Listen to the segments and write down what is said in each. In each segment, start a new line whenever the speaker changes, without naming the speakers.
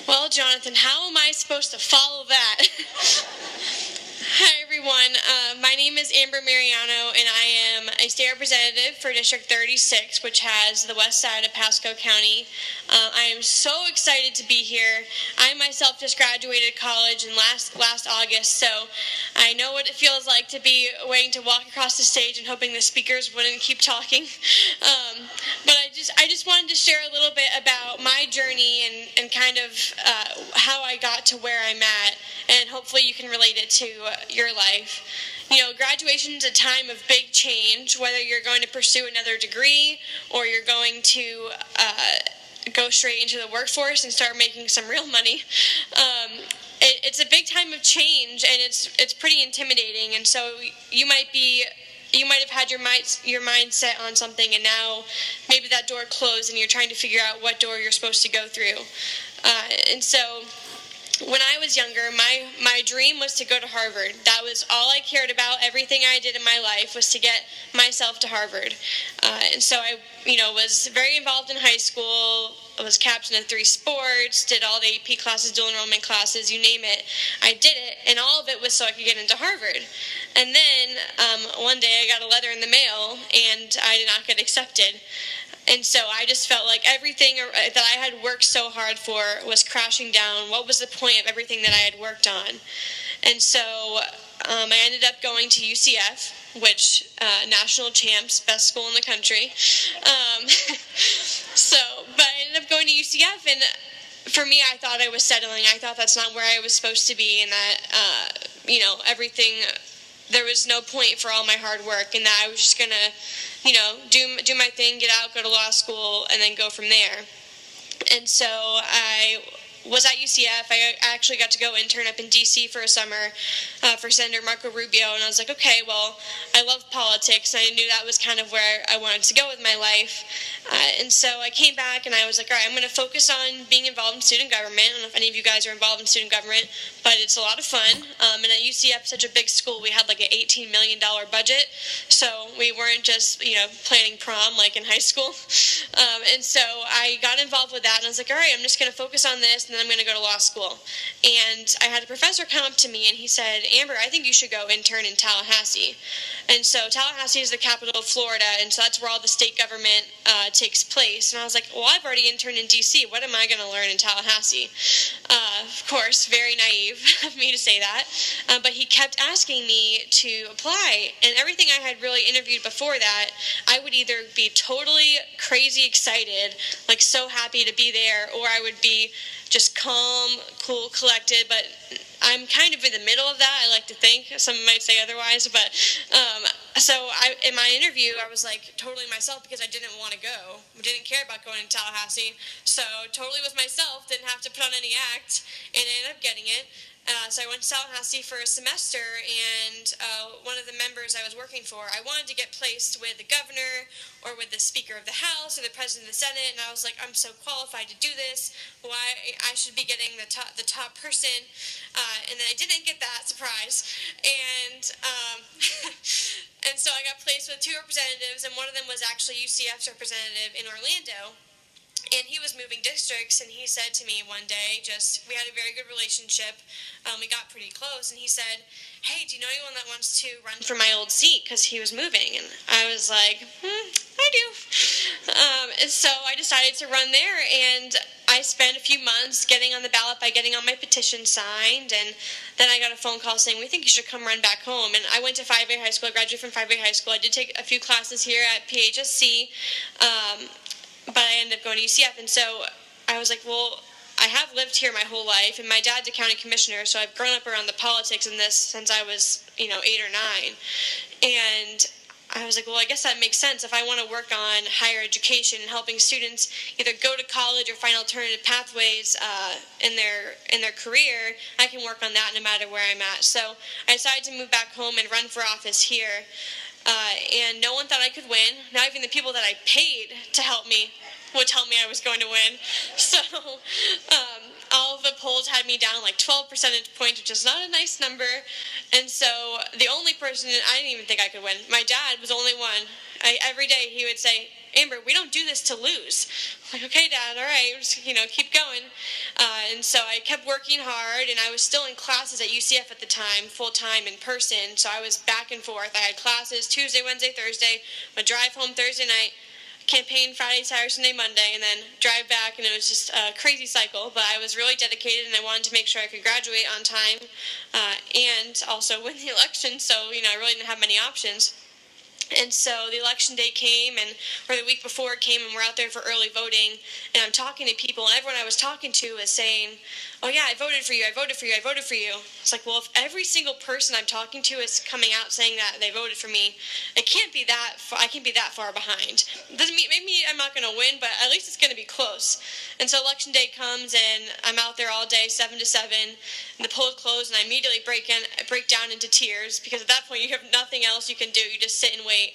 Well, Jonathan, how am I supposed to follow that? Hi, everyone. My name is Amber Mariano, and I am a state representative for District 36, which has the west side of Pasco County. I am so excited to be here. I myself just graduated college in last August, so I know what it feels like to be waiting to walk across the stage and hoping the speakers wouldn't keep talking. But I just wanted to share a little bit about my journey and kind of how I got to where I'm at, and hopefully you can relate it to your life. You know, graduation is a time of big change, whether you're going to pursue another degree or you're going to go straight into the workforce and start making some real money. It's a big time of change, and it's pretty intimidating. And so you might have had your mind set on something, and now maybe that door closed, and you're trying to figure out what door you're supposed to go through. And so when I was younger, my dream was to go to Harvard. That was all I cared about. Everything I did in my life was to get myself to Harvard. And so I, was very involved in high school. I was captain of 3 sports, did all the AP classes, dual enrollment classes, you name it. I did it, and all of it was so I could get into Harvard. And then one day I got a letter in the mail, and I did not get accepted. And so I just felt like everything that I had worked so hard for was crashing down. What was the point of everything that I had worked on? And so I ended up going to UCF, which national champs, best school in the country. But I ended up going to UCF, and for me, I thought I was settling. I thought that's not where I was supposed to be, and that, everything, there was no point for all my hard work, and that I was just going to, do my thing, get out, go to law school, and then go from there. And so I was at UCF. I actually got to go intern up in D.C. for a summer for Senator Marco Rubio, and I was like, okay, well, I love politics, and I knew that was kind of where I wanted to go with my life. And so I came back, and I was like, all right, I'm going to focus on being involved in student government. I don't know if any of you guys are involved in student government, but it's a lot of fun. And at UCF, such a big school, we had like an $18 million budget, so we weren't just, planning prom like in high school. And so I got involved with that, and I was like, all right, I'm just going to focus on this, and then I'm going to go to law school. And I had a professor come up to me, and he said, Amber, I think you should go intern in Tallahassee. And so Tallahassee is the capital of Florida, and so that's where all the state government takes place. And I was like, well, I've already interned in D.C. What am I going to learn in Tallahassee? Of course, very naive of me to say that. But he kept asking me to apply, and everything I had really interviewed before that, I would either be totally crazy excited, like so happy to be there, or I would be just calm, cool, collected, but I'm kind of in the middle of that, I like to think. Some might say otherwise, but in my interview, I was like totally myself because I didn't want to go. I didn't care about going to Tallahassee, so totally was myself, didn't have to put on any act, and I ended up getting it. So I went to Tallahassee for a semester, and one of the members I was working for, I wanted to get placed with the governor or with the Speaker of the House or the President of the Senate, and I was like, I'm so qualified to do this. Why I should be getting the top person, and then I didn't get that, surprise. And and so I got placed with 2 representatives, and one of them was actually UCF's representative in Orlando. And he was moving districts, and he said to me one day, we had a very good relationship, we got pretty close, and he said, hey, do you know anyone that wants to run for my old seat, because he was moving? And I was like, I do. And so I decided to run there, and I spent a few months getting on the ballot by getting all my petitions signed, and then I got a phone call saying, we think you should come run back home. And I went to 5A High School. I graduated from 5A High School. I did take a few classes here at PHSC, but I ended up going to UCF, and so I was like, well, I have lived here my whole life, and my dad's a county commissioner, so I've grown up around the politics in this since I was, 8 or 9, and I was like, well, I guess that makes sense. If I want to work on higher education and helping students either go to college or find alternative pathways in their career, I can work on that no matter where I'm at. So I decided to move back home and run for office here. And no one thought I could win. Not even the people that I paid to help me would tell me I was going to win. So all of the polls had me down like 12 percentage points, which is not a nice number. And so the only person, I didn't even think I could win. My dad was the only one. Every day he would say, Amber, we don't do this to lose. I'm like, okay, Dad, all right, just, keep going. And so I kept working hard, and I was still in classes at UCF at the time, full-time in person, so I was back and forth. I had classes Tuesday, Wednesday, Thursday, would drive home Thursday night, campaign Friday, Saturday, Sunday, Monday, and then drive back, and it was just a crazy cycle, but I was really dedicated, and I wanted to make sure I could graduate on time and also win the election, so, I really didn't have many options. And so the election day came, or the week before it came, and we're out there for early voting, and I'm talking to people, and everyone I was talking to was saying, oh yeah, I voted for you, I voted for you, I voted for you. It's like, well, if every single person I'm talking to is coming out saying that they voted for me, it can't be that far, I can't be that far behind. Doesn't mean, maybe I'm not going to win, but at least it's going to be close. And so election day comes, and I'm out there all day, 7 to 7, and the polls close, and I immediately break down into tears, because at that point you have nothing else you can do, you just sit and wait.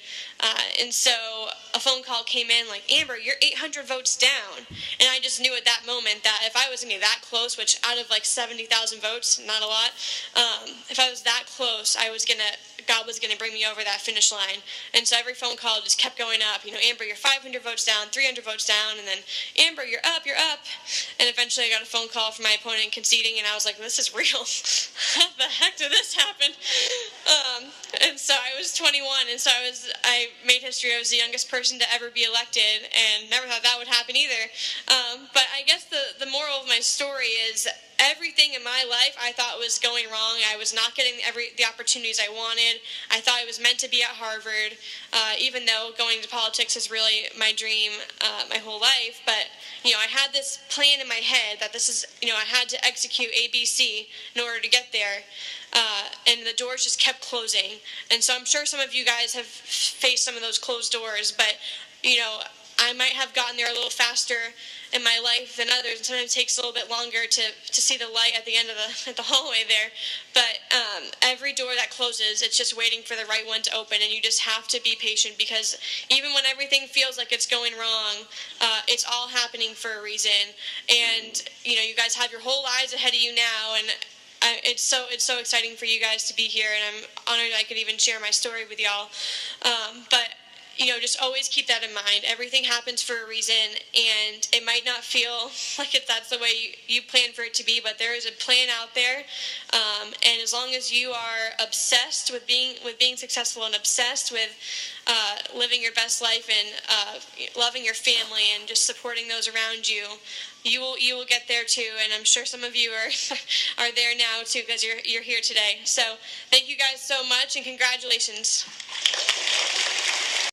And so a phone call came in like, Amber, you're 800 votes down. And I just knew at that moment that if I was going to be that close, which out of like 70,000 votes, not a lot, if I was that close, God was going to bring me over that finish line. And so every phone call just kept going up. Amber, you're 500 votes down, 300 votes down, and then, Amber, you're up, you're up. And eventually I got a phone call from my opponent conceding, and I was like, this is real. How the heck did this happen? And so I was 21, and so I made history. I was the youngest person to ever be elected, and never thought that would happen either. But I guess the moral of my story is everything in my life I thought was going wrong. I was not getting the opportunities I wanted. I thought I was meant to be at Harvard, even though going into politics is really my dream my whole life. But, I had this plan in my head that this is, I had to execute ABC in order to get there. And the doors just kept closing. And so I'm sure some of you guys have faced some of those closed doors, but, I might have gotten there a little faster in my life than others, and sometimes it takes a little bit longer to see the light at the end of the hallway there. But every door that closes, it's just waiting for the right one to open, and you just have to be patient, because even when everything feels like it's going wrong, it's all happening for a reason. And you guys have your whole lives ahead of you now, and it's so exciting for you guys to be here, and I'm honored I could even share my story with y'all. But just always keep that in mind. Everything happens for a reason, and it might not feel like that's the way you plan for it to be, but there is a plan out there. And as long as you are obsessed with being successful, and obsessed with living your best life, and loving your family, and just supporting those around you, you will get there too. And I'm sure some of you are there now too, because you're here today. So thank you guys so much, and congratulations.